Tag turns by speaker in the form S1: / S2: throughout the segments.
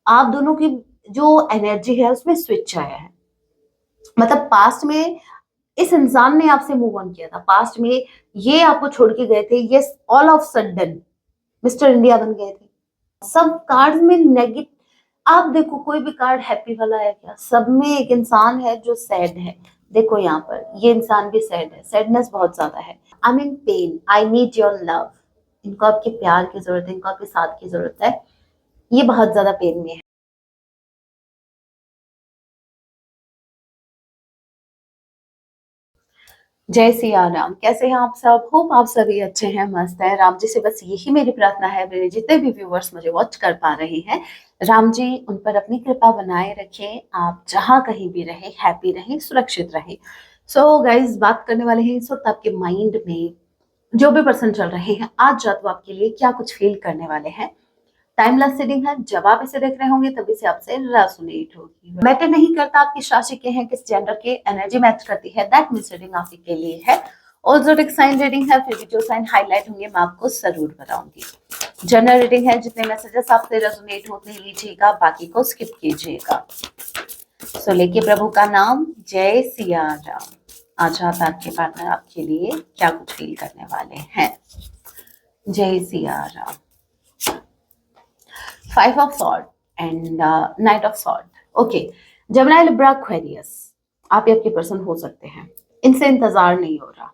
S1: आप दोनों की जो एनर्जी है उसमें स्विच आया है। मतलब पास्ट में इस इंसान ने आपसे मूव ऑन किया था, पास्ट में ये आपको छोड़ के गए थे, ये all of sudden mister India बन गए थे। सब कार्ड में नेगेटिव, आप देखो कोई भी कार्ड हैप्पी वाला है क्या? सब में एक इंसान है जो सैड है। देखो यहाँ पर ये इंसान भी सैड है, सैडनेस बहुत ज्यादा है। I mean pain, I need your love, इनको आपके प्यार की जरूरत है, इनको आपके साथ की जरूरत है, ये बहुत ज्यादा पेन में है। जय सिया राम, कैसे हैं आप सब? होप आप सभी अच्छे हैं, मस्त हैं। राम जी से बस यही मेरी प्रार्थना है, मेरे जितने भी व्यूवर्स मुझे वॉच कर पा रहे हैं, राम जी उन पर अपनी कृपा बनाए रखें। आप जहां कहीं भी रहे, हैप्पी रहें, सुरक्षित रहें। सो गाइज, बात करने वाले हैं इस वक्त आपके माइंड में जो भी पर्सन चल रहे हैं, आज रात वो आपके लिए क्या कुछ फील करने वाले हैं। टाइमलेस रीडिंग है, जब आप इसे देख रहे होंगे तभी से आपसे रेजोनेट होगी। मैटर नहीं करता आप किस राशि के हैं, किस जेंडर के, एनर्जी मैच करती है, दैट मींस रीडिंग आपके लिए है। और ज़ोडिक साइन रीडिंग है, फिर भी जो साइन हाईलाइट होंगे मैं आपको जरूर बताऊंगी। जनरल रीडिंग है, जितने मैसेजेस आपसे रेजोनेट होते हैं लीजिएगा, बाकी को स्किप कीजिएगा। सो लेके प्रभु का नाम, जय सिया राम। आज रात आपके पार्टनर आपके लिए क्या कुछ फील करने वाले हैं। जय Siya Ram. Five of sword and night of sword. Okay, Gemini, Libra, Aquarius, आप आपके पर्सन हो सकते हैं। इनसे इंतजार नहीं हो रहा,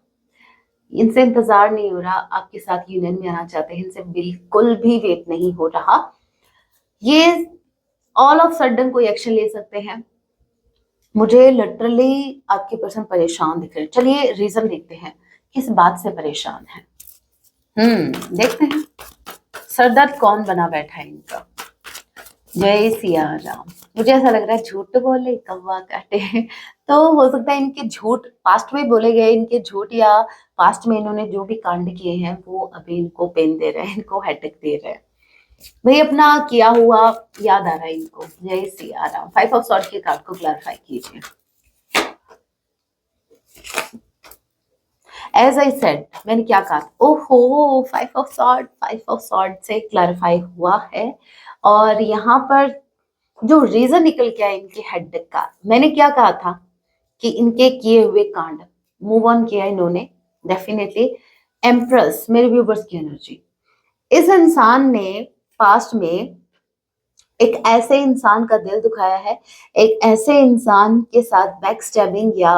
S1: इनसे इंतजार नहीं हो रहा, आपके साथ यूनियन में आना चाहते हैं, इनसे बिल्कुल भी वेट नहीं हो रहा। ये ऑल ऑफ सडन कोई एक्शन ले सकते हैं। मुझे लिटरली आपके पर्सन परेशान दिख रहे हैं। चलिए रीजन देखते हैं, किस बात से परेशान है। देखते हैं सर दर्द कौन बना बैठा है इनका। जय सिया राम। मुझे ऐसा लग रहा है झूठ बोले कौवा काटे। तो हो सकता है इनके झूठ पास्ट में बोले गए, इनके झूठ या पास्ट में इन्होंने जो भी कांड किए हैं वो अभी इनको पेन दे रहे हैं, इनको हेडेक दे रहे हैं। भाई अपना किया हुआ याद आ रहा है इनको। जय Siya Ram. Five of sword के कार्ड को क्लैरिफाई कीजिए। एज आई सेड, मैंने क्या कहा? ओहो, five of sword, five of sword से क्लैरिफाई हुआ है। और यहाँ पर जो रीजन निकल के आया इनके हेडेक का, मैंने क्या कहा था कि इनके किए हुए कांड, मूव ऑन किया इन्होंने डेफिनेटली। एम्प्रेस, मेरे व्यूवर्स की एनर्जी, इस इंसान ने पास्ट में एक ऐसे इंसान का दिल दुखाया है, एक ऐसे इंसान के साथ बैक स्टैबिंग या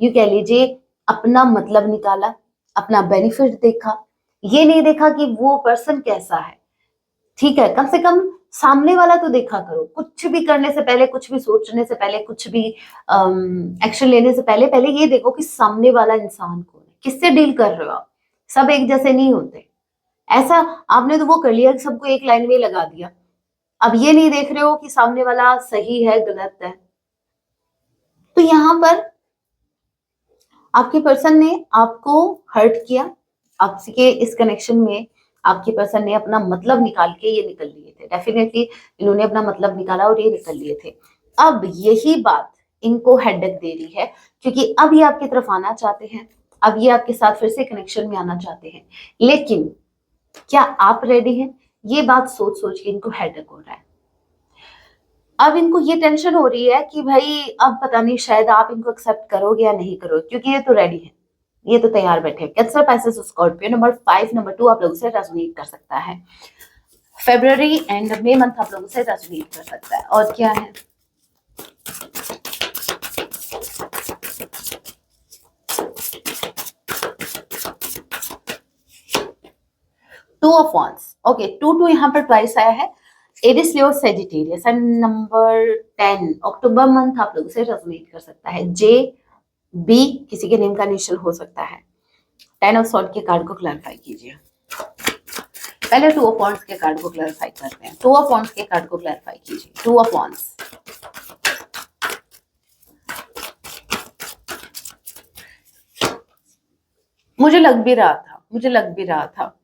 S1: यू कह लीजिए अपना मतलब निकाला, अपना बेनिफिट देखा। ये नहीं देखा कि वो पर्सन कैसा है। ठीक है, कम से कम सामने वाला तो देखा करो। कुछ भी करने से पहले, कुछ भी सोचने से पहले, कुछ भी एक्शन लेने से पहले पहले ये देखो कि सामने वाला इंसान कौन है, किससे डील कर रहे हो आप। सब एक जैसे नहीं होते। ऐसा आपने तो वो कर लिया कि सबको एक लाइन में लगा दिया। अब ये नहीं देख रहे हो कि सामने वाला सही है गलत है। तो यहाँ पर आपके पर्सन ने आपको हर्ट किया, आपके इस कनेक्शन में आपके पर्सन ने अपना मतलब निकाल के ये निकल लिए थे। डेफिनेटली इन्होंने अपना मतलब निकाला और ये निकल लिए थे। अब यही बात इनको हेडेक दे रही है, क्योंकि अब ये आपकी तरफ आना चाहते हैं, अब ये आपके साथ फिर से कनेक्शन में आना चाहते हैं, लेकिन क्या आप रेडी हैं? ये बात सोच सोच के इनको हेडेक हो रहा है। अब इनको ये टेंशन हो रही है कि भाई अब पता नहीं शायद आप इनको एक्सेप्ट करोगे या नहीं करोगे, क्योंकि ये तो रेडी है, ये तो तैयार बैठे हैं। Cancer, Pisces, Scorpio, number 5, number 2 आप लोगों से रेजोनेट कर सकता है। फरवरी एंड मई मंथ आप लोगों से रेजोनेट कर सकता है। और क्या है? Two of wands. Okay, two यहाँ पर ट्वाइस आया है। Aries, Leo, Sagittarius and number 10 October month आप लोगों से रेजोनेट कर सकता है। जे बी किसी के नेम का इनिशियल हो सकता है। 10 ऑफ सॉर्ड के कार्ड को क्लैरिफाई कीजिए। पहले 2 ऑफ वांड्स के कार्ड को क्लैरिफाई करते हैं। 2 ऑफ वांड्स के कार्ड को क्लैरिफाई कीजिए। 2 ऑफ वांड्स। मुझे लग भी रहा था, मुझे लग भी रहा था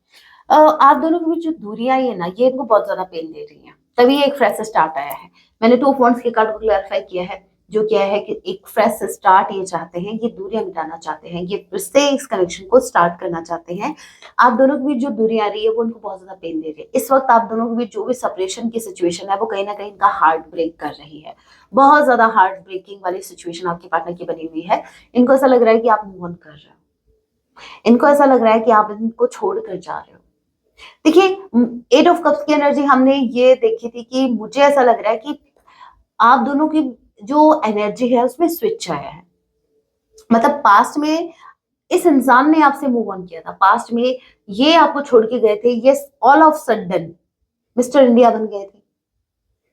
S1: आप दोनों के बीच जो दूरी आई है ना, ये इनको बहुत ज्यादा पेन दे रही है, तभी एक फ्रेश स्टार्ट आया है। मैंने 2 ऑफ वांड्स के कार्ड को क्लैरिफाई किया है। जो क्या है कि एक फ्रेश स्टार्ट ये चाहते हैं, ये दूरियां मिटाना चाहते हैं, ये फिर से इस कनेक्शन को स्टार्ट करना चाहते हैं। आप दोनों के बीच जो दूरी आ रही है वो उनको बहुत ज्यादा पेन दे रही है। इस वक्त आप दोनों के बीच जो भी सेपरेशन की सिचुएशन है वो कहीं ना कहीं इनका हार्ट ब्रेक कर रही है। बहुत ज्यादा हार्ट ब्रेकिंग वाली सिचुएशन आपके पार्टनर की बनी हुई है। इनको ऐसा लग रहा है कि आप मूव ऑन कर रहे हो, इनको ऐसा लग रहा है कि आप इनको छोड़ कर जा रहे हो। देखिए, 8 ऑफ कप्स की एनर्जी हमने ये देखी थी कि मुझे ऐसा लग रहा है कि आप दोनों की जो एनर्जी है उसमें स्विच आया है। मतलब पास्ट में इस इंसान ने आपसे मूव ऑन किया था, पास्ट में ये आपको छोड़ के गए थे, ये all of sudden mister India बन गए थे।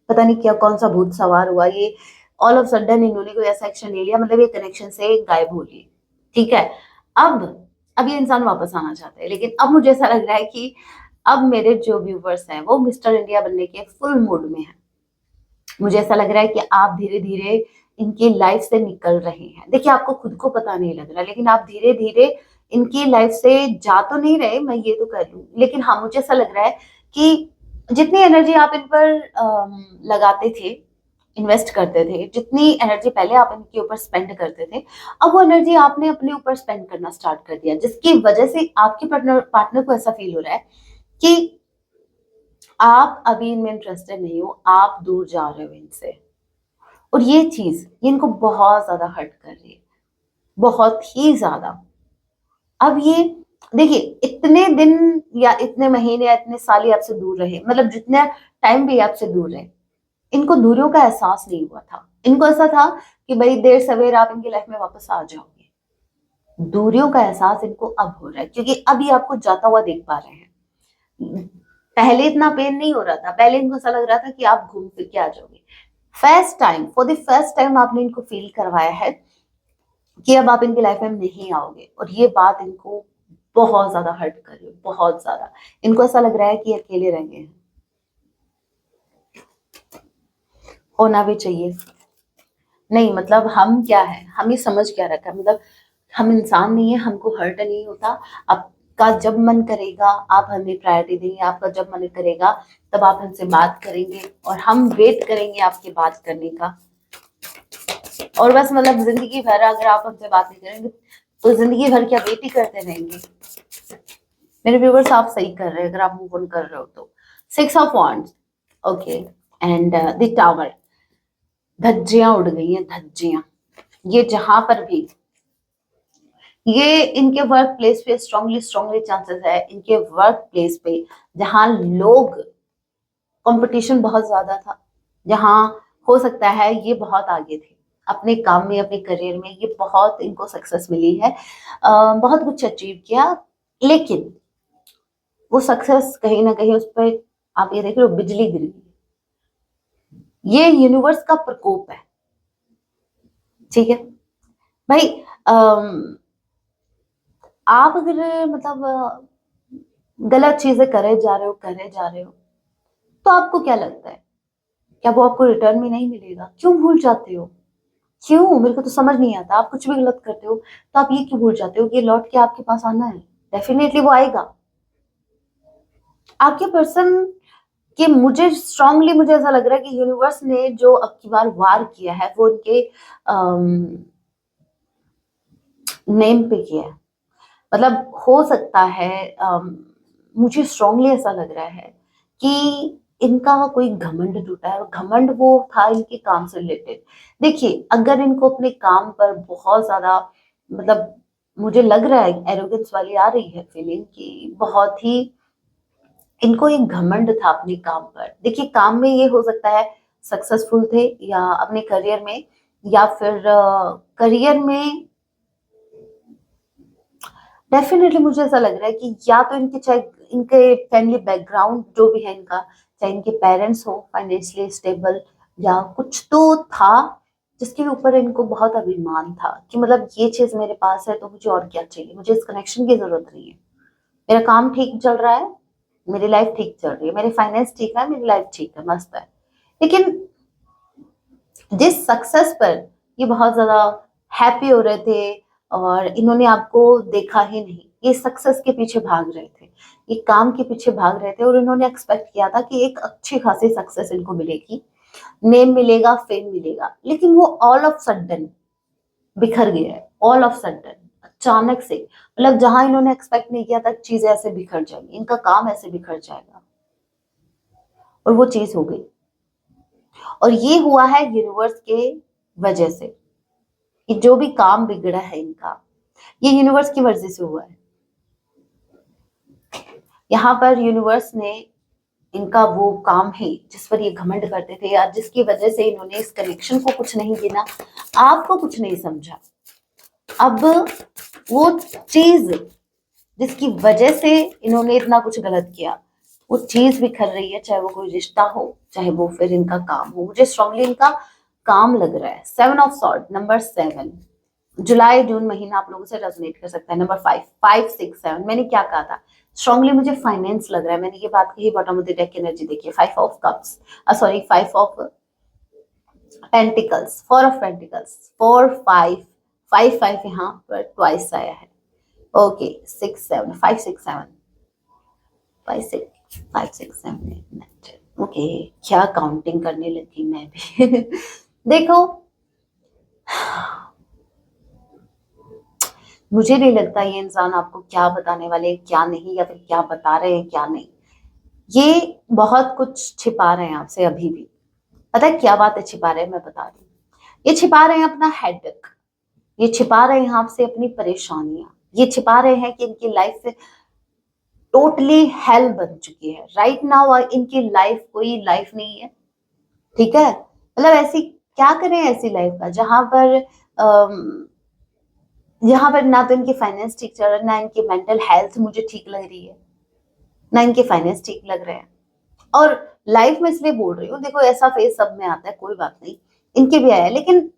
S1: पता नहीं क्या कौन सा भूत सवार हुआ, ये ऑल ऑफ सडन इन्होंने कोई ऐसा एक्शन ले लिया, मतलब ये कनेक्शन से गायब हो लिए। ठीक है, अब ये इंसान वापस आना चाहते हैं, लेकिन अब मुझे ऐसा लग रहा है कि अब मेरे जो व्यूवर्स हैं वो मिस्टर इंडिया बनने के फुल मूड में हैं। मुझे ऐसा लग रहा है कि आप धीरे धीरे इनकी लाइफ से निकल रहे हैं। देखिए, आपको खुद को पता नहीं लग रहा, लेकिन आप धीरे धीरे इनकी लाइफ से जा तो नहीं रहे, मैं ये तो कर लूं, लेकिन हाँ मुझे ऐसा लग रहा है कि जितनी एनर्जी आप इन पर लगाते थे, इन्वेस्ट करते थे, जितनी एनर्जी पहले आप इनके ऊपर स्पेंड करते थे, अब वो एनर्जी आपने अपने ऊपर स्पेंड करना स्टार्ट कर दिया, जिसकी वजह से आपके पार्टनर को ऐसा फील हो रहा है कि आप अभी इनमें इंटरेस्टेड नहीं हो, आप दूर जा रहे हो इनसे। और ये चीज ये इनको बहुत ज्यादा हर्ट कर रही है, बहुत ही ज्यादा। अब ये देखिए, इतने दिन या इतने महीने या इतने साल ये आपसे दूर रहे, मतलब जितने टाइम भी आपसे दूर रहे, इनको दूरियों का एहसास नहीं हुआ था। इनको ऐसा था कि भाई देर सवेर आप इनकी लाइफ में वापस आ जाओगे। दूरियों का एहसास इनको अब हो रहा है, क्योंकि अब ये आपको जाता हुआ देख पा रहे हैं। पहले इतना पेन नहीं हो रहा था, पहले इनको ऐसा लग रहा था कि आप घूम फिर के आ जाओगे। फॉर द फर्स्ट टाइम आपने इनको फील करवाया है कि अब आप इनकी लाइफ में नहीं आओगे, और ये बात इनको बहुत ज्यादा हर्ट कर रही है, बहुत ज्यादा। इनको ऐसा लग रहा है कि अकेले रह गए हैं। होना भी चाहिए। नहीं मतलब हम क्या है, हम ये समझ क्या रखा है, मतलब हम इंसान नहीं है, हमको हर्ट नहीं होता। आपका जब मन करेगा आप हमें प्रायोरिटी देंगे, आपका जब मन करेगा तब आप हमसे बात करेंगे, और हम वेट करेंगे आपकी बात करने का। और बस मतलब जिंदगी भर अगर आप हमसे बात नहीं करेंगे तो जिंदगी भर क्या वेट ही करते रहेंगे। मेरे व्यूवर्स, आप सही कर रहे हैं अगर आप मूव ऑन कर रहे हो तो। 6 of wands, okay, and the tower. धज्जियां उड़ गई हैं, धज्जियां। ये जहां पर भी, ये इनके वर्क प्लेस पे स्ट्रांगली स्ट्रांगली चांसेस है, इनके वर्क प्लेस पे जहां लोग कंपटीशन बहुत ज्यादा था, जहां हो सकता है ये बहुत आगे थे अपने काम में, अपने करियर में, ये बहुत इनको सक्सेस मिली है, बहुत कुछ अचीव किया, लेकिन वो सक्सेस कहीं ना कहीं उस पर आप ये देख रहे हो बिजली गिर गई। ये यूनिवर्स का प्रकोप है। ठीक है भाई, आप अगर मतलब गलत चीजें करे जा रहे हो तो आपको क्या लगता है, क्या वो आपको रिटर्न में नहीं मिलेगा? क्यों भूल जाते हो? क्यों? मेरे को तो समझ नहीं आता। आप कुछ भी गलत करते हो तो आप ये क्यों भूल जाते हो कि ये लौट के आपके पास आना है? डेफिनेटली वो आएगा। आपके पर्सन कि मुझे ऐसा लग रहा है कि यूनिवर्स ने जो अब की बार वार किया है वो उनके नेम पे किया है। मतलब हो सकता है, मुझे स्ट्रांगली ऐसा लग रहा है कि इनका कोई घमंड टूटा है, और घमंड वो था इनके काम से रिलेटेड। देखिए, अगर इनको अपने काम पर बहुत ज्यादा, मतलब मुझे लग रहा है एरोगेंस वाली आ रही है फीलिंग की, बहुत ही इनको एक घमंड था अपने काम पर। देखिए, काम में ये हो सकता है सक्सेसफुल थे, या अपने करियर में, या फिर करियर में डेफिनेटली मुझे ऐसा लग रहा है कि या तो इनके, चाहे इनके फैमिली बैकग्राउंड जो भी है इनका, चाहे इनके पेरेंट्स हो फाइनेंशियली स्टेबल, या कुछ तो था जिसके ऊपर इनको बहुत अभिमान था कि मतलब ये चीज मेरे पास है तो मुझे और क्या चाहिए, मुझे इस कनेक्शन की जरूरत नहीं है। मेरा काम ठीक चल रहा है, मेरी लाइफ ठीक चल रही है, मेरे फाइनेंस ठीक है, मेरी लाइफ ठीक है, मस्त है। लेकिन जिस सक्सेस पर ये बहुत ज्यादा हैप्पी हो रहे थे, और इन्होंने आपको देखा ही नहीं, ये सक्सेस के पीछे भाग रहे थे, ये काम के पीछे भाग रहे थे, और इन्होंने एक्सपेक्ट किया था कि एक अच्छी खासी सक्सेस इनको मिलेगी, नेम मिलेगा, फेम मिलेगा, लेकिन वो ऑल ऑफ सडन बिखर गया है, ऑल ऑफ सडन, अचानक से। मतलब जहां इन्होंने एक्सपेक्ट नहीं किया था चीजें ऐसे बिखर जाएंगी, इनका काम ऐसे बिखर जाएगा, और वो चीज हो गई। और ये हुआ है यूनिवर्स के वजह से, कि जो भी काम बिगड़ा है इनका, ये यूनिवर्स की वजह से हुआ है। यहाँ पर यूनिवर्स ने इनका वो काम है जिस पर ये घमंड करते थे, या जिसकी वजह से इन्होंने इस कनेक्शन को कुछ नहीं गिना, आपको कुछ नहीं समझा, अब वो चीज जिसकी वजह से इन्होंने इतना कुछ गलत किया, वो चीज बिखर रही है, चाहे वो कोई रिश्ता हो, चाहे वो फिर इनका काम हो। मुझे स्ट्रांगली इनका काम लग रहा है। 7 ऑफ सॉर्ड, नंबर 7, जुलाई जून महीना आप लोगों से रेजोनेट कर सकता है। नंबर 5, 5 6 7, मैंने क्या कहा था, स्ट्रांगली मुझे फाइनेंस लग रहा है, मैंने ये बात कही। Bottom of the deck energy देखिए, 5 of cups, sorry 5 of pentacles, 4 of pentacles, 4 5 5 5 यहाँ पर ट्वाइस आया है। ओके 6 7 5 6 7 5 6 5 6 7 ओके, क्या काउंटिंग करने लगी मैं भी। देखो, मुझे नहीं लगता ये इंसान आपको क्या बताने वाले हैं क्या नहीं, या फिर क्या बता रहे हैं क्या नहीं। ये बहुत कुछ छिपा रहे हैं आपसे अभी भी। पता है क्या बात है छिपा रहे हैं, मैं बता रही हूँ। ये छिपा रहे हैं अपना हेडेक, ये छिपा रहे हैं आपसे अपनी परेशानियां, ये छिपा रहे हैं कि इनकी लाइफ टोटली हेल बन चुकी है राइट नाउ। इनकी लाइफ कोई लाइफ नहीं है, ठीक है। मतलब ऐसी क्या करें ऐसी लाइफ का जहां पर ना तो इनकी फाइनेंस ठीक चल रहा है, ना इनकी मेंटल हेल्थ मुझे ठीक लग रही है, ना इनके फाइनेंस ठीक लग रहे हैं। और लाइफ में इसलिए बोल रही हूँ, देखो ऐसा फेज सब में आता है, कोई बात नहीं, इनके भी आया है, लेकिन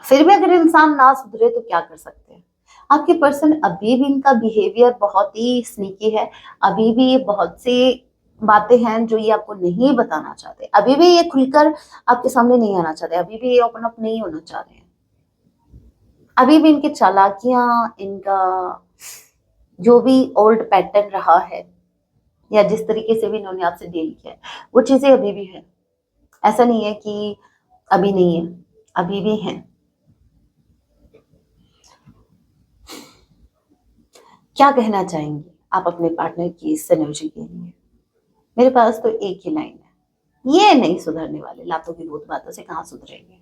S1: फिर भी अगर इंसान ना सुधरे तो क्या कर सकते हैं। आपके पर्सन अभी भी, इनका बिहेवियर बहुत ही स्नीकी है, अभी भी ये बहुत सी बातें हैं जो ये आपको नहीं बताना चाहते, अभी भी ये खुलकर आपके सामने नहीं आना चाहते, अभी भी ये ओपन अप नहीं होना चाह रहे हैं, अभी भी इनकी चालाकियां, इनका जो भी ओल्ड पैटर्न रहा है, या जिस तरीके से भी इन्होंने आपसे डील किया है, वो चीजें अभी भी है। ऐसा नहीं है कि अभी नहीं है, अभी भी है। क्या कहना चाहेंगे आप अपने पार्टनर की इस एनर्जी के लिए? मेरे पास तो एक ही लाइन है, ये नहीं सुधरने वाले, लातों की बहुत बातों से कहाँ सुधरेंगे।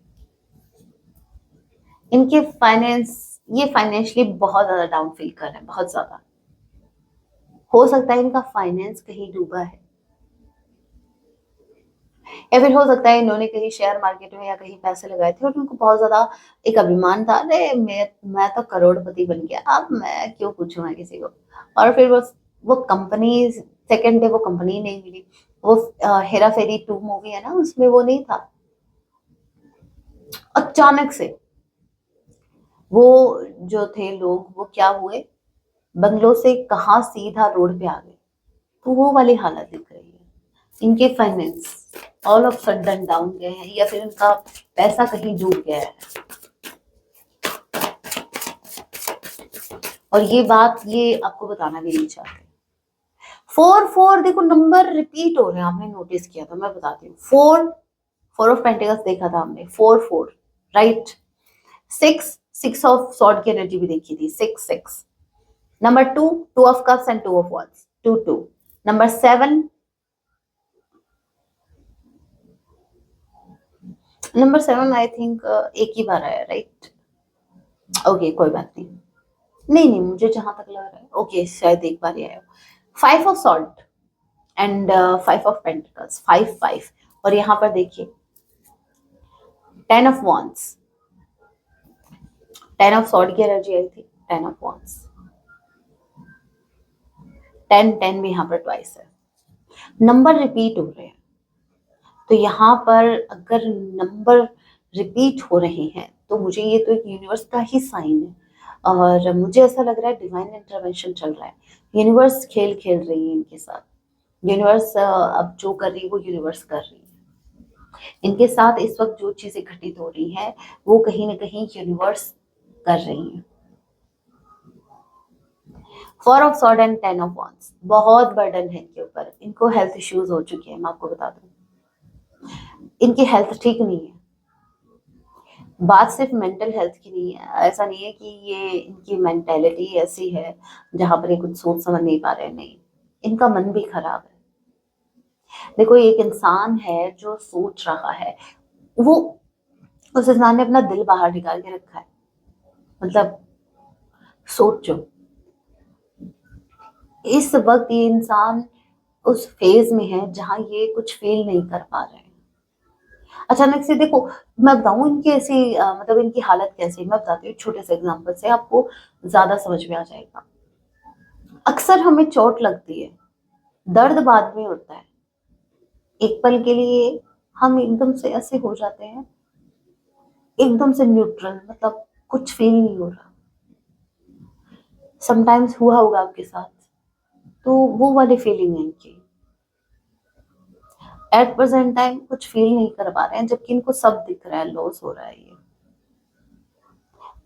S1: इनके फाइनेंस, ये फाइनेंशियली बहुत ज्यादा डाउन फील कर रहे हैं, बहुत ज्यादा। हो सकता है इनका फाइनेंस कहीं डूबा है, या फिर हो सकता है इन्होंने कहीं शेयर मार्केट में या कहीं पैसे लगाए थे, और उनको बहुत ज्यादा एक अभिमान था, अरे मैं तो करोड़पति बन गया, अब मैं क्यों पूछूंगा किसी को। और फिर वो कंपनी, सेकंड डे वो कंपनी नहीं मिली। वो हेरा फेरी 2 मूवी है ना, उसमें वो नहीं था, अचानक से वो जो थे लोग, वो क्या हुए, बंगलों से कहाँ सीधा रोड पे आ गए। तो वो वाली हालत दिख रही है। इनके finance all of sudden down गए हैं, या फिर इनका पैसा कहीं डूब गया है। और ये बात ये आपको बताना भी नहीं चाहते। 4 4 देखो, नंबर रिपीट हो रहे हैं, आपने नोटिस किया था, मैं बताती हूँ। 4 4 ऑफ पेंटिकल्स देखा था हमने, 4 4 राइट। 6 6 ऑफ सॉर्ड की एनर्जी भी देखी थी, 6 6। Number 2 2 of cups and 2 of wands, 2 2। Number 7, number 7 I think एक ही बार आया राइट। ओके कोई बात नहीं, नहीं नहीं, मुझे जहां तक लग रहा है ओके शायद एक बार ही आया। 5 of salt and 5 of pentacles, 5 5। और यहाँ पर देखिए 10 ऑफ वॉन्स, 10 ऑफ सॉर्ड की एनर्जी आई थी, 10 ऑफ वॉन्स, 10 10 भी यहाँ पर ट्वाइस है। नंबर रिपीट हो रहे हैं, तो यहाँ पर अगर नंबर रिपीट हो रहे हैं तो मुझे ये तो एक यूनिवर्स का ही साइन है, और मुझे ऐसा लग रहा है डिवाइन इंटरवेंशन चल रहा है। यूनिवर्स खेल खेल रही है इनके साथ, यूनिवर्स अब जो कर रही है वो यूनिवर्स कर रही है इनके साथ। इस वक्त जो चीजें घटित हो रही हैं वो कहीं ना कहीं यूनिवर्स कर रही है। 4 of sword and 10 of wands, बहुत बर्डन है इनके ऊपर, इनको हेल्थ इश्यूज हो चुके हैं, मैं आपको बता दूं। इनकी हेल्थ ठीक नहीं है। बात सिर्फ मेंटल हेल्थ की नहीं है, ऐसा नहीं है कि ये इनकी मेंटेलिटी ऐसी है जहां पर ये कुछ सोच समझ नहीं पा रहे, नहीं, इनका मन भी खराब है। देखो एक इंसान है जो सोच रहा है, वो उस इंसान ने अपना दिल बाहर निकाल के रखा है। मतलब सोचो, इस वक्त ये इंसान उस फेज में है जहां ये कुछ फील नहीं कर पा रहे हैं। अचानक से देखो, मैं बताऊं इनकी ऐसी मतलब इनकी हालत कैसी है, मैं बताती हूँ छोटे से एग्जांपल से, आपको ज्यादा समझ में आ जाएगा। अक्सर हमें चोट लगती है, दर्द बाद में होता है, एक पल के लिए हम एकदम से ऐसे हो जाते हैं, एकदम से न्यूट्रल, मतलब कुछ फील नहीं हो रहा। समटाइम्स हुआ होगा आपके साथ, तो वो वाली फीलिंग है इनकी। एट प्रेजेंट टाइम कुछ फील नहीं कर पा रहे हैं, जबकि इनको सब दिख रहा है, लॉस हो रहा है, ये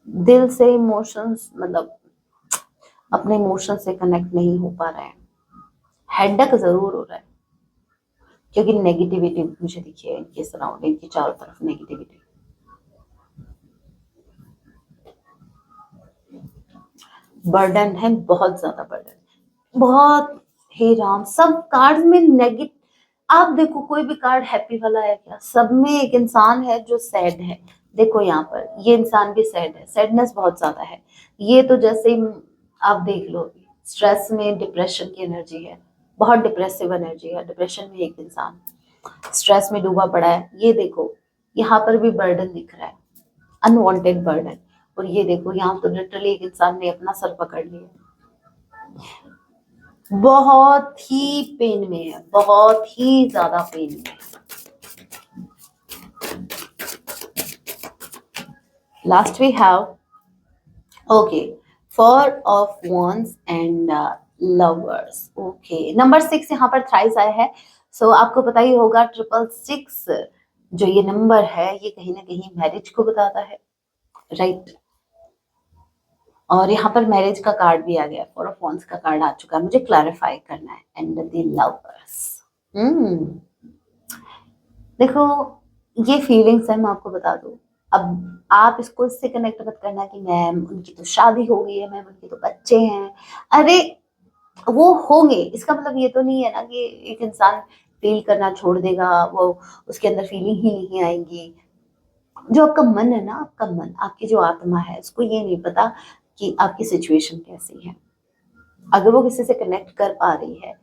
S1: दिल से इमोशंस, मतलब अपने इमोशन से कनेक्ट नहीं हो पा रहे हैं। हेडेक जरूर हो रहा है, क्योंकि नेगेटिविटी मुझे दिखी है इनके सराउंडिंग की, चारों तरफ नेगेटिविटी। बर्डन है, बहुत ज्यादा बर्डन, बहुत ही राम, सब कार्ड में नेगेटिव। आप देखो कोई भी कार्ड हैप्पी वाला है क्या? सब में एक इंसान है जो सैड है। देखो यहाँ पर ये इंसान भी सैड है, सैडनेस बहुत ज्यादा है। ये तो जैसे ही आप देख लो, स्ट्रेस में डिप्रेशन की एनर्जी है, बहुत डिप्रेसिव एनर्जी है, डिप्रेशन में एक इंसान स्ट्रेस में डूबा पड़ा है। ये देखो यहाँ पर भी बर्डन दिख रहा है, अनवांटेड बर्डन। और ये देखो यहाँ तो लिटरली एक इंसान ने अपना सर पकड़ लिया, बहुत ही पेन में है, बहुत ही ज्यादा पेन में है। Last we have, okay, four of wands and lovers. Okay, number 6 यहाँ पर थ्राइस आया है। सो आपको पता ही होगा, 666 जो ये नंबर है, ये कहीं ना कहीं मैरिज को बताता है, राइट। और यहाँ पर मैरिज का कार्ड भी आ गया, 4 of wands का कार्ड आ चुका है, मुझे क्लैरिफाई करना है। एंड द लवर्स, हम्म, देखो ये फीलिंग्स है, मैं आपको बता दूं। अब आप इसको इससे कनेक्ट मत करना कि मैम उनकी तो शादी हो गई है, मैम उनके तो बच्चे हैं। अरे वो होंगे, इसका मतलब ये तो नहीं है ना कि एक इंसान फील करना छोड़ देगा, वो उसके अंदर फीलिंग ही नहीं आएंगी। जो आपका मन है ना, आपका मन, आपकी जो आत्मा है, उसको ये नहीं पता कि आपकी सिचुएशन कैसी है। अगर वो किसी से कनेक्ट कर पा रही है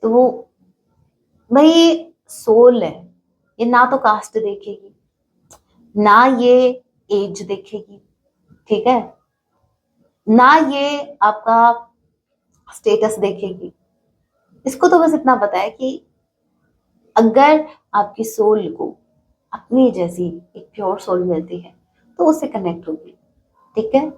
S1: तो वो, भाई सोल है, ये ना तो कास्ट देखेगी, ना ये एज देखेगी, ठीक है, ना ये आपका स्टेटस देखेगी। इसको तो बस इतना पता है कि अगर आपकी सोल को अपनी जैसी एक प्योर सोल मिलती है तो उससे कनेक्ट होगी, ठीक है।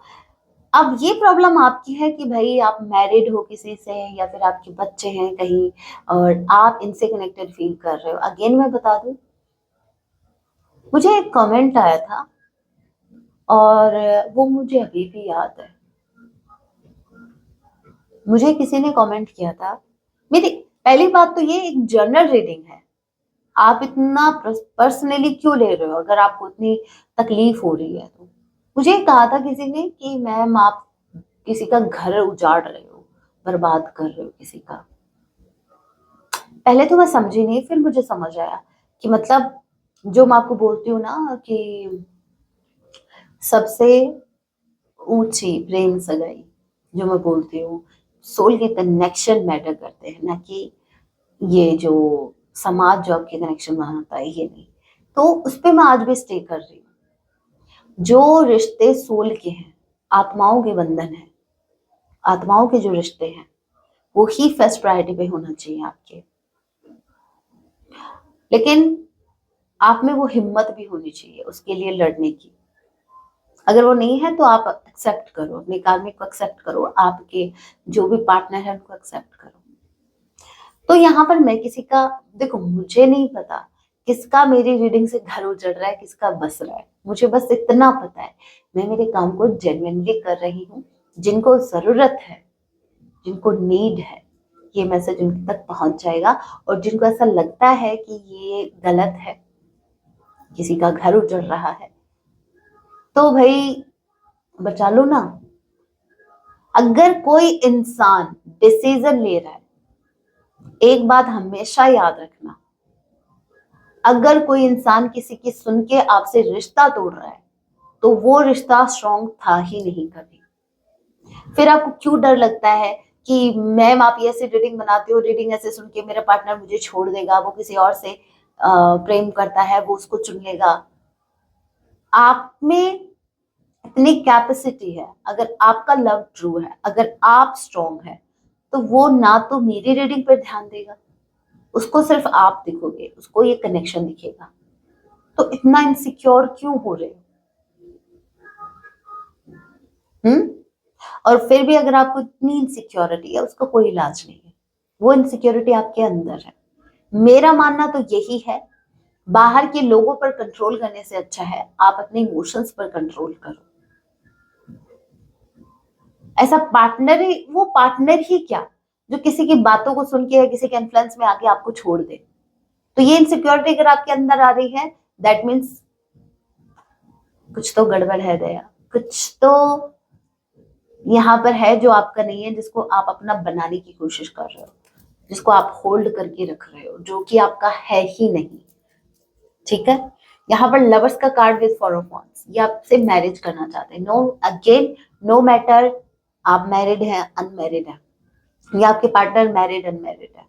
S1: अब ये प्रॉब्लम आपकी है कि भाई आप मैरिड हो किसी से, या फिर आपके बच्चे हैं कहीं और आप इनसे कनेक्टेड फील कर रहे हो। अगेन मैं बता दूं, मुझे एक कमेंट आया था और वो मुझे अभी भी याद है। मुझे किसी ने कमेंट किया था, मेरी पहली बात तो ये एक जनरल रीडिंग है, आप इतना पर्सनली क्यों ले रहे हो? अगर आपको इतनी तकलीफ हो रही है तो। मुझे कहा था किसी ने कि मैम आप किसी का घर उजाड़ रहे हो, बर्बाद कर रहे हो किसी का। पहले तो मैं समझी नहीं, फिर मुझे समझ आया कि मतलब जो मैं आपको बोलती हूँ ना कि सबसे ऊंची प्रेम सगाई, जो मैं बोलती हूँ, सोल के कनेक्शन मैटर करते हैं, ना कि ये जो समाज जो आपके कनेक्शन बनाता है, ये नहीं। तो उस पर मैं आज भी स्टे कर रही हूँ। जो रिश्ते सोल के हैं, आत्माओं के बंधन है, आत्माओं के जो रिश्ते हैं, वो ही फर्स्ट प्रायोरिटी पे होना चाहिए आपके। लेकिन आप में वो हिम्मत भी होनी चाहिए उसके लिए लड़ने की। अगर वो नहीं है तो आप एक्सेप्ट करो, अपने कार्मिक को एक्सेप्ट करो, आपके जो भी पार्टनर है उनको एक्सेप्ट करो। तो यहाँ पर मैं किसी का, देखो मुझे नहीं पता किसका मेरी रीडिंग से घर उजड़ रहा है, किसका बस रहा है, मुझे बस इतना पता है मैं मेरे काम को जेन्युइनली कर रही हूँ। जिनको जरूरत है, जिनको नीड है, ये मैसेज उनके तक पहुंच जाएगा। और जिनको ऐसा लगता है कि ये गलत है, किसी का घर उजड़ रहा है, तो भाई बचा लो ना। अगर कोई इंसान डिसीजन ले रहा है, एक बात हमेशा याद रखना, अगर कोई इंसान किसी की सुन के आपसे रिश्ता तोड़ रहा है तो वो रिश्ता स्ट्रॉन्ग था ही नहीं कभी। फिर आपको क्यों डर लगता है कि मैम आप ये ऐसे रीडिंग बनाते हो, रीडिंग ऐसे सुन के मेरा पार्टनर मुझे छोड़ देगा, वो किसी और से प्रेम करता है, वो उसको चुन लेगा। आप में इतनी कैपेसिटी है, अगर आपका लव ट्रू है, अगर आप स्ट्रॉन्ग है, तो वो ना तो मेरी रीडिंग पर ध्यान देगा, उसको सिर्फ आप दिखोगे, उसको ये कनेक्शन दिखेगा। तो इतना इनसिक्योर क्यों हो रहे हो? और फिर भी अगर आपको इतनी इनसिक्योरिटी है, उसका कोई इलाज नहीं है, वो इनसिक्योरिटी आपके अंदर है। मेरा मानना तो यही है, बाहर के लोगों पर कंट्रोल करने से अच्छा है आप अपने इमोशंस पर कंट्रोल करो। ऐसा पार्टनर ही, वो पार्टनर ही क्या जो किसी की बातों को सुन के या किसी के इन्फ्लुएंस में आके आपको छोड़ दे। तो ये इनसिक्योरिटी अगर आपके अंदर आ रही है, दैट मीन्स कुछ तो गड़बड़ है दया, कुछ तो यहाँ पर है जो आपका नहीं है, जिसको आप अपना बनाने की कोशिश कर रहे हो, जिसको आप होल्ड करके रख रहे हो, जो कि आपका है ही नहीं। ठीक है, यहाँ पर लवर्स का card with four of wands, ये आपसे मैरिज करना चाहते हैं। नो अगेन, नो मैटर आप मैरिड हैं अनमैरिड है, या आपके पार्टनर मैरिड अनमैरिड है,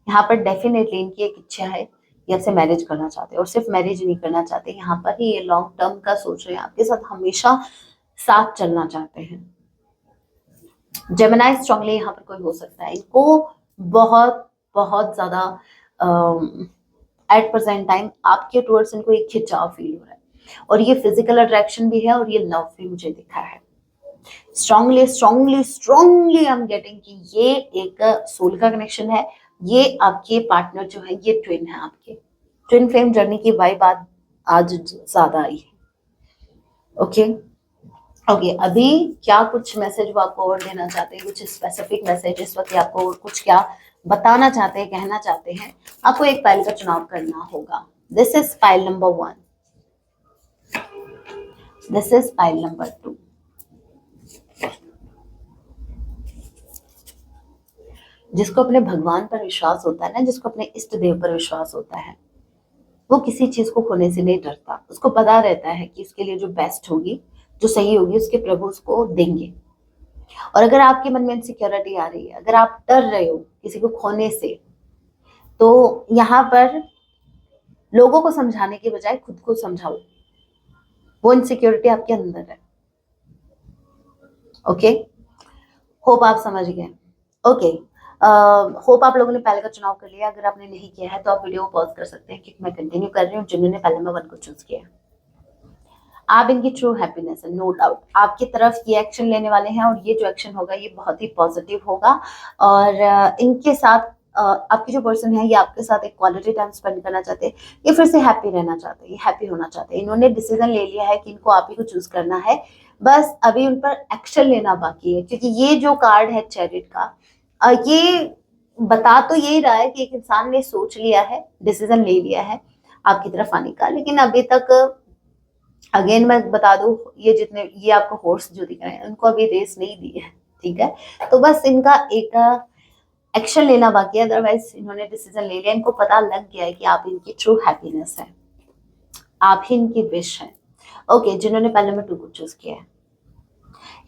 S1: यहाँ पर डेफिनेटली इनकी एक इच्छा है, ये आपसे मैरिज करना चाहते हैं। और सिर्फ मैरिज नहीं करना चाहते, यहाँ पर ही ये लॉन्ग टर्म का सोच रहे हैं, आपके साथ हमेशा साथ चलना चाहते हैं। जेमिनाई स्ट्रांगली यहाँ पर कोई हो सकता है, इनको बहुत बहुत ज्यादा एट प्रेजेंट टाइम आपके टुवर्ड्स इनको एक खिंचाव फील हो रहा है, और ये फिजिकल अट्रैक्शन भी है और ये लव भी मुझे दिखा है। Strongly strongly strongly I am getting कि ये एक सोल का कनेक्शन है, ये आपके पार्टनर जो है ये ट्विन है, आपके ट्विन फ्लेम जर्नी की वाइब आज ज्यादा आई है। ओके ओके, अभी क्या कुछ मैसेज वो आपको और देना चाहते हैं, कुछ स्पेसिफिक मैसेज इस वक्त आपको और कुछ क्या बताना चाहते हैं, कहना चाहते हैं? आपको एक फाइल का चुनाव करना होगा। This is file number 1, this is file number 2। जिसको अपने भगवान पर विश्वास होता है ना, जिसको अपने इष्ट देव पर विश्वास होता है, वो किसी चीज को खोने से नहीं डरता। उसको पता रहता है कि उसके लिए जो बेस्ट होगी, जो सही होगी, उसके प्रभु उसको देंगे। और अगर आपके मन में इनसिक्योरिटी आ रही है, अगर आप डर रहे हो किसी को खोने से, तो यहाँ पर लोगों को समझाने के बजाय खुद को समझाओ, वो इनसिक्योरिटी आपके अंदर है। ओके, होप आप समझ गए। ओके, होप आप लोगों ने पहले का चुनाव कर लिया। अगर आपने नहीं किया है तो आप वीडियो को पॉज कर सकते हैं, क्योंकि मैं कंटिन्यू कर रही हूँ जिन्होंने पहले नंबर 1 को चूज किया। आप इनकी ट्रू हैप्पीनेस है, नो डाउट आपकी तरफ ये एक्शन लेने वाले हैं, और ये जो एक्शन होगा ये बहुत ही पॉजिटिव होगा। और इनके साथ आपकी जो पर्सन है ये आपके साथ एक क्वालिटी टाइम स्पेंड करना चाहते हैं, ये फिर से हैप्पी रहना चाहते हैं, ये हैप्पी होना चाहते हैं। इन्होंने डिसीजन ले लिया है कि इनको आप ही को चूज करना है, बस अभी उन पर एक्शन लेना बाकी है। क्योंकि ये जो कार्ड है चैरिट का, ये बता तो यही रहा है कि एक इंसान ने सोच लिया है, डिसीजन ले लिया है आपकी तरफ आने का, लेकिन अभी तक अगेन मैं बता दूं, ये जितने ये आपको हॉर्स जो दिख रहे हैं उनको अभी रेस नहीं दी है। ठीक है, तो बस इनका एक एक्शन लेना बाकी है, अदरवाइज इन्होंने डिसीजन ले लिया। इनको पता लग गया है कि आप इनकी ट्रू हैप्पीनेस है, आप ही इनकी विश है। ओके, जिन्होंने पहले नंबर 2 को चूज किया है,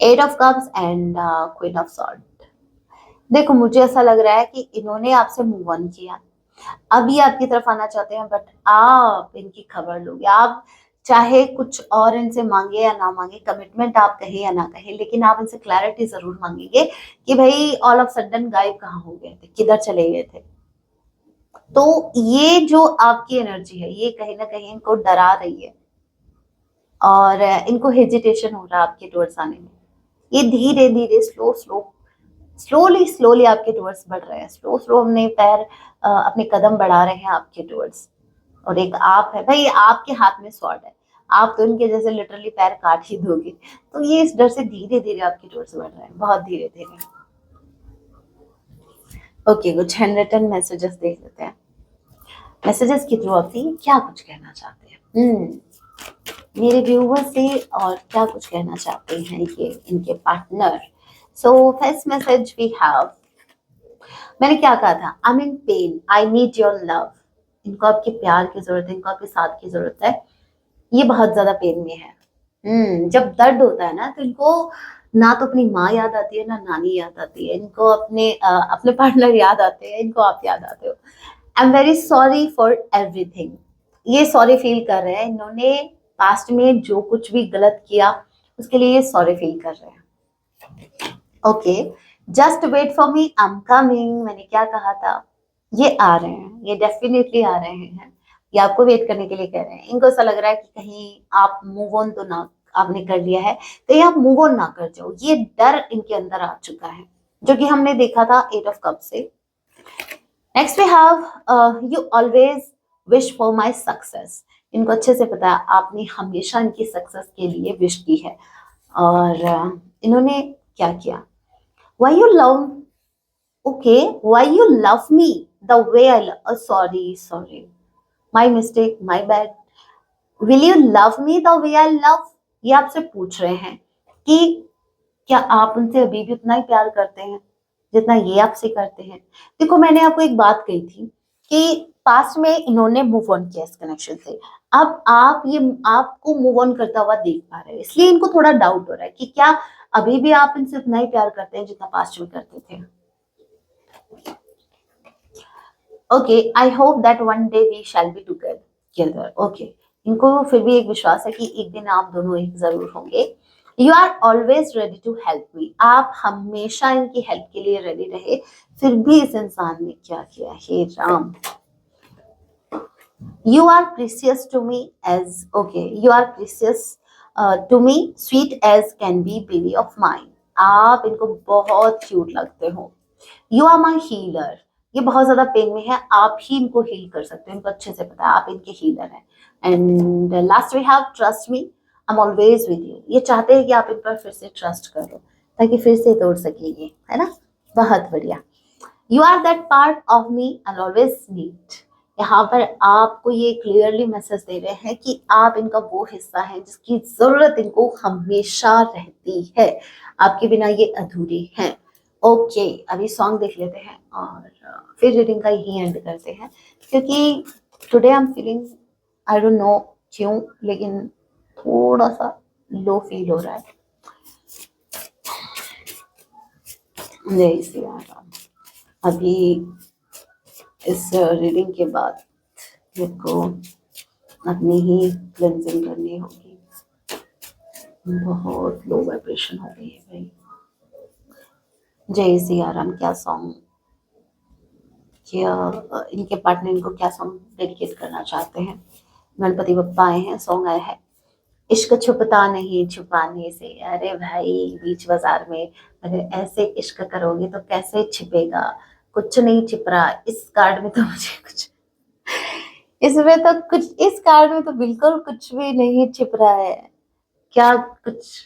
S1: 8 of cups and queen of sword. देखो, मुझे ऐसा लग रहा है कि इन्होंने आपसे मूव ऑन किया, अब ये आपकी तरफ आना चाहते हैं, बट आप इनकी खबर लोगे। आप चाहे कुछ और इनसे मांगे या ना मांगे, कमिटमेंट आप कहें या ना कहें, लेकिन आप इनसे क्लैरिटी जरूर मांगेंगे कि भाई ऑल ऑफ सडन गायब कहाँ हो गए थे, किधर चले गए थे। तो ये जो आपकी एनर्जी है ये कहीं ना कहीं इनको डरा रही है, और इनको हेजिटेशन हो रहा है आपके टुवर्ड्स आने में। ये धीरे धीरे स्लोली स्लोली आपके टुवर्ड्स बढ़ रहे हैं, स्लो अपने पैर अपने कदम बढ़ा रहे हैं आपके टुवर्ड्स। और एक आप है भाई, आपके हाथ में स्वॉर्ड है, आप तो इनके जैसे लिटरली पैर काट ही दोगे। तो ये इस डर से धीरे धीरे आपकी टुवर्ड्स बढ़ रहे हैं, बहुत धीरे धीरे। ओके, कुछ हैंड रिटन मैसेजेस देख लेते हैं, मैसेजेस के थ्रू आपसे क्या कुछ कहना चाहते हैं। मेरे व्यूवर से और क्या कुछ कहना चाहते हैं ये इनके partner. So first message we have, मैंने क्या कहा था, I am in pain, I need your love. इनको आपके प्यार की जरूरत है, इनको आपके साथ की जरूरत है, ये बहुत ज्यादा पेन में है। जब दर्द होता है ना तो इनको ना तो अपनी माँ याद आती है ना नानी याद आती है, इनको अपने पार्टनर याद आते हैं, इनको आप याद आते हो। I am very sorry for everything, ये सॉरी फील कर रहे हैं, इन्होंने पास्ट में जो कुछ भी गलत किया उसके लिए ये सॉरी फील कर रहे हैं। Okay, just wait for me, I am coming, मैंने क्या कहा था, ये आ रहे हैं, ये डेफिनेटली आ रहे हैं, ये आपको वेट करने के लिए कह रहे हैं। इनको ऐसा लग रहा है कि कहीं आप मूव ऑन तो ना, आपने कर लिया है तो ये आप मूव ऑन ना कर जाओ, ये डर इनके अंदर आ चुका है, जो कि हमने देखा था 8 ऑफ कप से। Next we have you always wish for my success, इनको अच्छे से पता है आपने हमेशा इनकी सक्सेस के लिए विश की है। और इन्होंने क्या किया, why you love, okay, why you love me the way I love, sorry, my mistake, my bad, will you love me the way I love, ये आपसे पूछ रहे हैं कि क्या आप उनसे अभी भी उतना ही प्यार करते हैं जितना ये आपसे करते हैं। देखो मैंने आपको एक बात कही थी कि पास्ट में इन्होंने मूव ऑन किया इस कनेक्शन से, अब आप ये आपको मूव ऑन करता हुआ देख पा रहे हैं, इसलिए इनको थोड़ा डाउट हो रहा है कि क्या अभी भी आप इनसे उतना ही प्यार करते हैं जितना पास्ट में करते थे। Okay, I hope that one day we shall be together. Okay, इनको फिर भी एक विश्वास है कि एक दिन आप दोनों एक जरूर होंगे। You are always ready to help me, आप हमेशा इनकी हेल्प के लिए रेडी रहे, फिर भी इस इंसान ने क्या किया, हे Ram. You are precious to me as, okay, you are precious to me sweet as can be baby of mine, आप इनको बहुत क्यूट लगते हो। यू आर माई हीलर, ये बहुत ज्यादा पेन में है, आप ही इनको हील कर सकते हो, इनको अच्छे से पता है आप इनके हीलर हैं। And last we have trust me, I am always with you, ये चाहते हैं कि आप इन पर फिर से ट्रस्ट करो ताकि फिर से तोड़ सके ये, है ना, बहुत बढ़िया। You are that part of me I always need, यहाँ पर आपको ये क्लियरली मैसेज दे रहे हैं कि आप इनका वो हिस्सा है जिसकी जरूरत इनको हमेशा रहती है, आपके बिना ये अधूरे हैं। ओके, अभी सॉन्ग देख लेते हैं और फिर रीडिंग का ही एंड करते हैं, क्योंकि today I am feeling, I don't know क्यों, लेकिन थोड़ा सा लो फील हो रहा है। जैसे यार अभी इस रीडिंग के बाद मेरे को अपनी ही क्लेंजिंग करनी होगी, बहुत लो वाइब्रेशन हो गई है भाई। जय सिया राम, क्या सॉन्ग, क्या इनके पार्टनर इनको क्या सॉन्ग डेडिकेट करना चाहते हैं। गणपति बप्पा आए हैं, सॉन्ग आया है, इश्क छुपता नहीं छुपाने से। अरे भाई बीच बाजार में अगर ऐसे इश्क करोगे तो कैसे छिपेगा, कुछ नहीं छिप रहा इस कार्ड में तो मुझे कुछ, इसमें तो कुछ, इस कार्ड में तो बिल्कुल कुछ भी नहीं छिप रहा है, क्या कुछ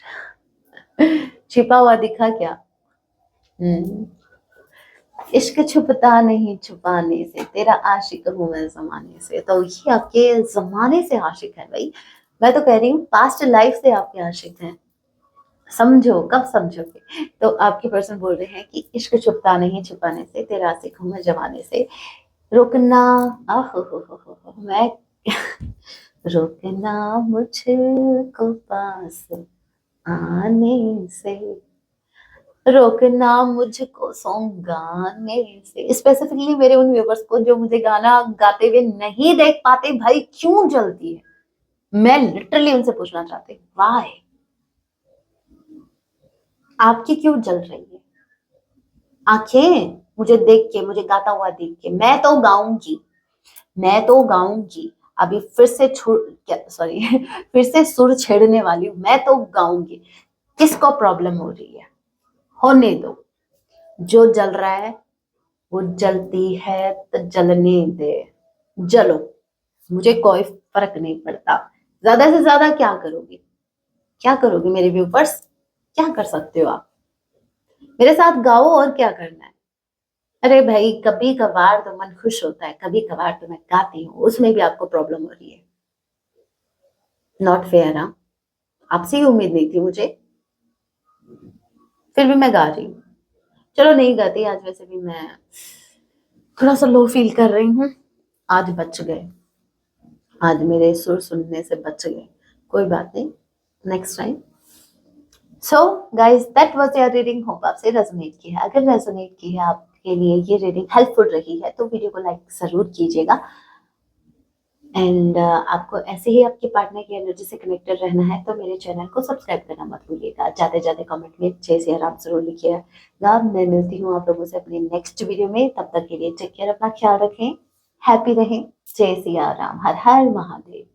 S1: छिपा हुआ दिखा क्या। इश्क छुपता नहीं छुपाने से, तेरा आशिक हूँ मैं जमाने से, तो ये आपके जमाने से आशिक है भाई, मैं तो कह रही हूँ पास्ट लाइफ से आपके आशिक हैं, समझो कब समझोगे। तो आपके पर्सन बोल रहे हैं कि इश्क छुपता नहीं छुपाने से, तेरा आशिक हूँ मैं जमाने से, रोकना हो मैं रोकना मुझको पास आने से, रोकना मुझको सॉन्ग गाने से। स्पेसिफिकली मेरे उन व्यूवर्स को जो मुझे गाना गाते हुए नहीं देख पाते, भाई क्यों जलती है, मैं लिटरली उनसे पूछना चाहती हूँ, वाई, आपकी क्यों जल रही है आंखें मुझे देख के, मुझे गाता हुआ देख के। मैं तो गाऊंगी, मैं तो गाऊंगी, अभी फिर से क्या सॉरी फिर से सुर छेड़ने वाली हूँ, मैं तो गाऊंगी। किसको प्रॉब्लम हो रही है, होने दो, जो जल रहा है वो जलती है तो जलने दे, जलो, मुझे कोई फर्क नहीं पड़ता। ज्यादा से ज्यादा क्या करोगे, क्या करोगे मेरे व्यूवर्स, क्या कर सकते हो आप, मेरे साथ गाओ और क्या करना है। अरे भाई कभी कभार तो मन खुश होता है, कभी कभार तो मैं गाती हूँ, उसमें भी आपको प्रॉब्लम हो रही है। Not fair. हाँ, आपसे ही उम्मीद नहीं थी मुझे, फिर भी मैं गा रही हूँ। चलो नहीं गाती आज, वैसे भी मैं थोड़ा सा लो फील कर रही हूँ। आज बच गए, आज मेरे सुर सुनने से बच गए। कोई बात नहीं, next time. So guys that was your reading, hope आपसे रेजोनेट की है। अगर रेजोनेट की है, आपके लिए ये रीडिंग हेल्पफुल रही है, तो वीडियो को लाइक जरूर कीजिएगा। एंड आपको ऐसे ही आपके पार्टनर की एनर्जी से कनेक्टेड रहना है तो मेरे चैनल को सब्सक्राइब करना मत भूलिएगा। जाते जाते कमेंट में जय सिया राम जरूर लिखिएगा। मैं मिलती हूँ आप लोगों से अपने नेक्स्ट वीडियो में, तब तक के लिए टेक केयर, अपना ख्याल रखें, हैप्पी रहें। जय सिया राम, हर हर महादेव।